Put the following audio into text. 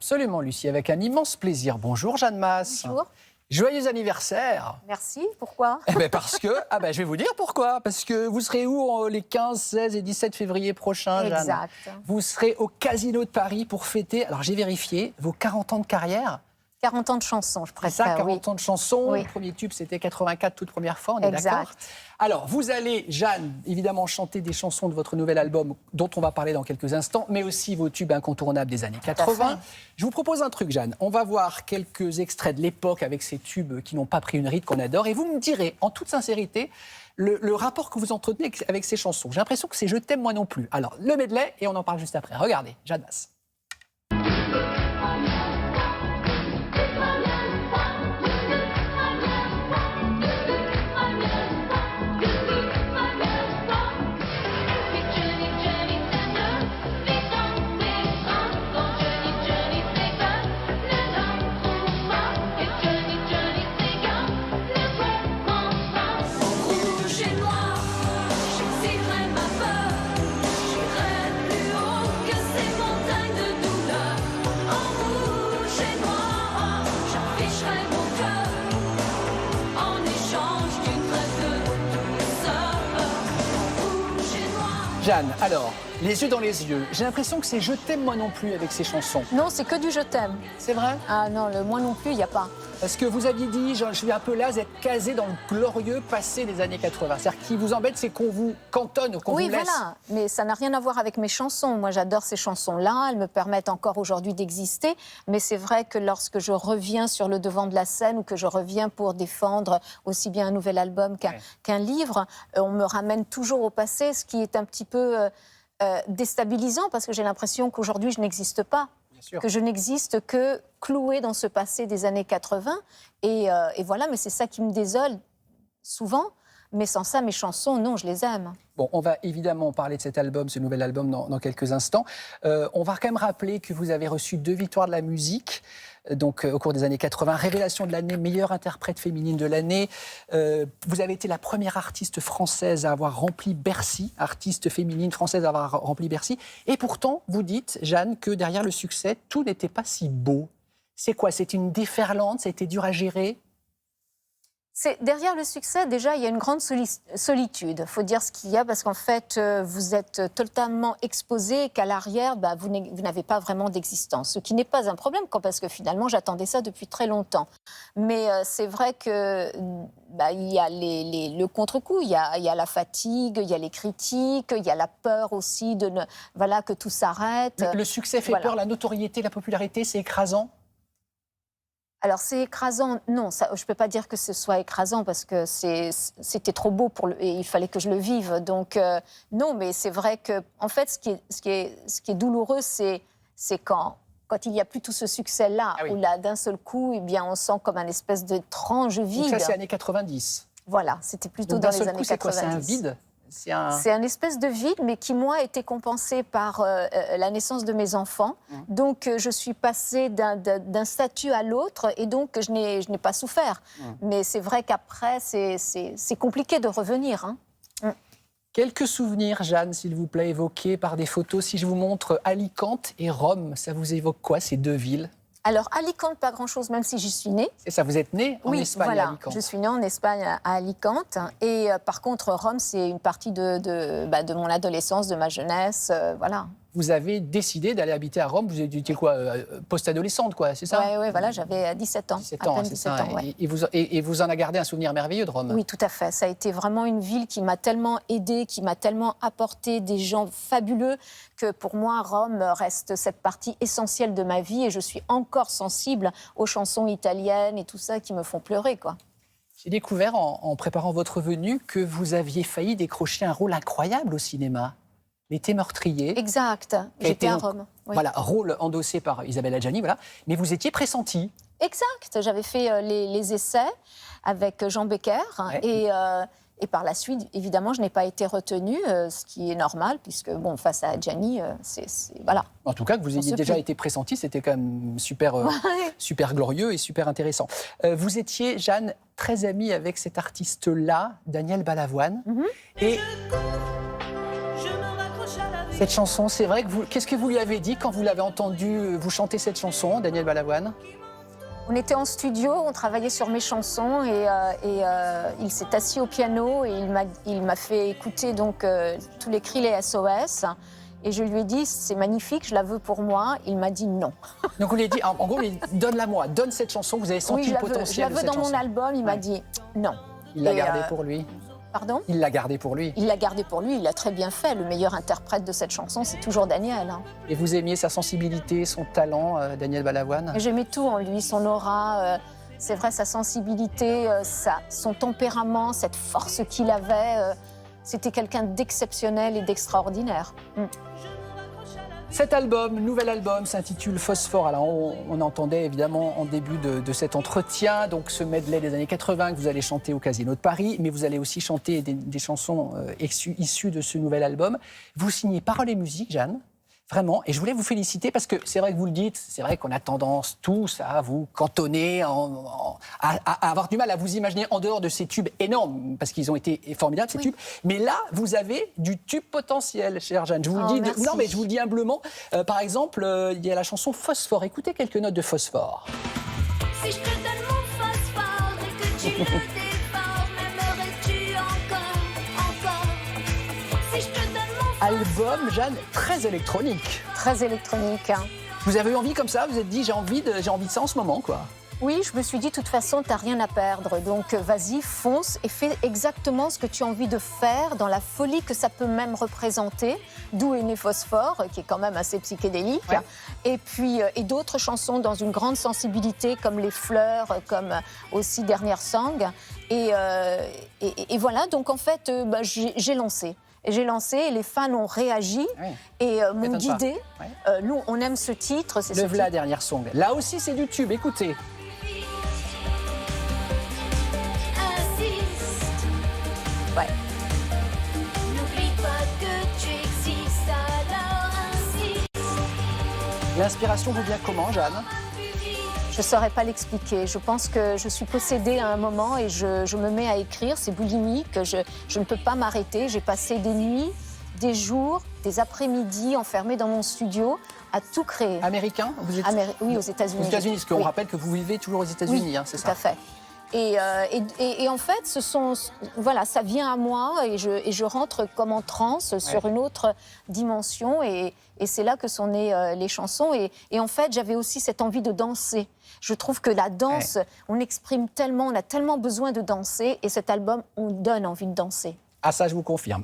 Absolument, Lucie, avec un immense plaisir. Bonjour, Jeanne Masse. Bonjour. Joyeux anniversaire. Merci, pourquoi? Parce que, je vais vous dire pourquoi. Parce que vous serez où les 15, 16 et 17 février prochains, Jeanne? Exact. Vous serez au Casino de Paris pour fêter, alors j'ai vérifié, vos 40 ans de carrière. 40 ans de chansons, je C'est préfère. ça, 40 ans de chansons. Oui. Le premier tube, c'était 84, toute première fois, on est Exact. d'accord? Alors, vous allez, Jeanne, évidemment, chanter des chansons de votre nouvel album, dont on va parler dans quelques instants, mais aussi vos tubes incontournables des années 80. Je vous propose un truc, Jeanne. On va voir quelques extraits de l'époque avec ces tubes qui n'ont pas pris une ride, qu'on adore, et vous me direz, en toute sincérité, le rapport que vous entretenez avec ces chansons. J'ai l'impression que c'est « Je t'aime moi non plus ». Alors, le medley, et on en parle juste après. Regardez, Jeanne Masse. Jeanne, alors, les yeux dans les yeux, j'ai l'impression que c'est « Je t'aime moi non plus » avec ces chansons. Non, c'est que du je t'aime. C'est vrai? Ah non, le moi non plus, il n'y a pas. Parce que vous aviez dit, je suis un peu là, vous êtes casé dans le glorieux passé des années 80. C'est-à-dire ce qui vous embête, c'est qu'on vous cantonne, qu'on vous laisse. Oui, voilà, mais ça n'a rien à voir avec mes chansons. Moi, j'adore ces chansons-là, elles me permettent encore aujourd'hui d'exister. Mais c'est vrai que lorsque je reviens sur le devant de la scène ou que je reviens pour défendre aussi bien un nouvel album qu'un livre, on me ramène toujours au passé, ce qui est un petit peu déstabilisant parce que j'ai l'impression qu'aujourd'hui, je n'existe pas. Que je n'existe que clouée dans ce passé des années 80. Et voilà, mais c'est ça qui me désole souvent. Mais sans ça, mes chansons, non, je les aime. Bon, on va évidemment parler de cet album, ce nouvel album, dans quelques instants. On va quand même rappeler que vous avez reçu 2 victoires de la musique, donc au cours des années 80. Révélation de l'année, meilleure interprète féminine de l'année. Vous avez été la première artiste française à avoir rempli Bercy, artiste féminine française à avoir rempli Bercy. Et pourtant, vous dites, Jeanne, que derrière le succès, tout n'était pas si beau. C'est quoi? C'était une déferlante? Ça a été dur à gérer? Derrière le succès, déjà, il y a une grande solitude. Il faut dire ce qu'il y a, parce qu'en fait, vous êtes totalement exposé et qu'à l'arrière, vous n'avez pas vraiment d'existence. Ce qui n'est pas un problème, parce que finalement, j'attendais ça depuis très longtemps. Mais c'est vrai que il y a le contre-coup, il y a la fatigue, il y a les critiques, il y a la peur aussi que tout s'arrête. Le succès fait peur, la notoriété, la popularité, c'est écrasant? Alors, c'est écrasant. Non, ça, je ne peux pas dire que ce soit écrasant parce que c'était trop beau et il fallait que je le vive. Donc, non, mais c'est vrai que, en fait, ce qui est douloureux, c'est quand il n'y a plus tout ce succès-là, où là, d'un seul coup, on sent comme un espèce d'étrange vide. Donc ça, c'est années 90. Voilà, c'était plutôt dans les années 90. C'est quoi? C'est un vide? C'est un espèce de vide, mais qui, moi, a été compensé par la naissance de mes enfants. Donc, je suis passée d'un statut à l'autre, et donc, je n'ai pas souffert. Mais c'est vrai qu'après, c'est compliqué de revenir. Quelques souvenirs, Jeanne, s'il vous plaît, évoqués par des photos. Si je vous montre Alicante et Rome, ça vous évoque quoi, ces 2 villes? Alors, Alicante, pas grand-chose, même si j'y suis née. C'est ça, vous êtes née en Espagne, à Alicante. Je suis née en Espagne, à Alicante. Et par contre, Rome, c'est une partie de mon adolescence, de ma jeunesse, voilà. Vous avez décidé d'aller habiter à Rome. Vous étiez quoi, post-adolescente, quoi, c'est ça? Oui, voilà, j'avais 17 ans. 17 ans, c'est ça. Ouais. Et vous en avez gardé un souvenir merveilleux de Rome? Oui, tout à fait. Ça a été vraiment une ville qui m'a tellement aidée, qui m'a tellement apporté des gens fabuleux, que pour moi, Rome reste cette partie essentielle de ma vie. Et je suis encore sensible aux chansons italiennes et tout ça qui me font pleurer, quoi. J'ai découvert, en préparant votre venue, que vous aviez failli décrocher un rôle incroyable au cinéma. L'été meurtrier. Exact, j'étais à Rome. Oui. Voilà, rôle endossé par Isabelle Adjani, voilà. Mais vous étiez pressentie. Exact, j'avais fait les essais avec Jean Becker. Et par la suite, évidemment, je n'ai pas été retenue, ce qui est normal, puisque, face à Adjani, voilà. En tout cas, que vous ayez déjà été pressentie, c'était quand même super, super glorieux et super intéressant. Vous étiez, Jeanne, très amie avec cet artiste-là, Daniel Balavoine. Et... Cette chanson, c'est vrai que vous... Qu'est-ce que vous lui avez dit quand vous l'avez entendu vous chanter cette chanson, Daniel Balavoine? On était en studio, on travaillait sur mes chansons et il s'est assis au piano et il m'a fait écouter donc tous les cris, les SOS. Et je lui ai dit, c'est magnifique, je la veux pour moi. Il m'a dit non. Donc vous lui avez dit, en gros, donne-la moi, donne cette chanson, vous avez senti le potentiel de cette chanson. Je la veux dans mon album, il m'a dit non. Il l'a gardée pour lui. Pardon? Il l'a gardée pour lui. Il l'a gardée pour lui, il l'a très bien fait. Le meilleur interprète de cette chanson, c'est toujours Daniel. Hein. Et vous aimiez sa sensibilité, son talent, Daniel Balavoine? J'aimais tout en lui, son aura, c'est vrai, sa sensibilité, son tempérament, cette force qu'il avait. C'était quelqu'un d'exceptionnel et d'extraordinaire. Cet album, nouvel album, s'intitule Phosphore. Alors, on entendait évidemment en début de cet entretien, donc ce medley des années 80 que vous allez chanter au Casino de Paris, mais vous allez aussi chanter des chansons issues de ce nouvel album. Vous signez Paroles et musique, Jeanne. Vraiment, et je voulais vous féliciter parce que c'est vrai que vous le dites, c'est vrai qu'on a tendance tous à vous cantonner, à avoir du mal à vous imaginer en dehors de ces tubes énormes, parce qu'ils ont été formidables ces tubes. Mais là, vous avez du tube potentiel, chère Jeanne. Je vous le dis, non mais je vous le dis humblement. Par exemple, il y a la chanson Phosphore. Écoutez quelques notes de Phosphore. Si je te donne mon phosphore et que tu le dévores, m'aimerais-tu encore? Si je te donne mon Album, Jeanne, très électronique. Très électronique. Hein. Vous avez eu envie comme ça? Vous vous êtes dit, j'ai envie de ça en ce moment, quoi. Oui, je me suis dit, de toute façon, t'as rien à perdre. Donc, vas-y, fonce et fais exactement ce que tu as envie de faire dans la folie que ça peut même représenter. D'où est né Phosphore, qui est quand même assez psychédélique. Ouais. Et puis, et d'autres chansons dans une grande sensibilité, comme Les Fleurs, comme aussi Dernière Sang. Et voilà, donc en fait, j'ai lancé. J'ai lancé et les fans ont réagi et m'ont guidé. Ouais. Nous, on aime ce titre. Le V'là, Dernière Song. Là aussi, c'est du tube. Écoutez. Ouais. N'oublie pas que tu existes, alors insiste. L'inspiration vous vient comment, Jeanne? Je ne saurais pas l'expliquer. Je pense que je suis possédée à un moment et je me mets à écrire. C'est boulimique. Je ne peux pas m'arrêter. J'ai passé des nuits, des jours, des après-midi enfermée dans mon studio à tout créer. Américain? Vous êtes... Oui, aux États-Unis. Aux États-Unis, parce qu'on rappelle que vous vivez toujours aux États-Unis, oui, hein, c'est ça? Tout à fait. Et en fait, voilà, ça vient à moi et je rentre comme en transe sur une autre dimension et c'est là que sont nées les chansons. Et en fait, j'avais aussi cette envie de danser. Je trouve que la danse, on exprime tellement, on a tellement besoin de danser et cet album, on donne envie de danser. Ah ça, je vous confirme.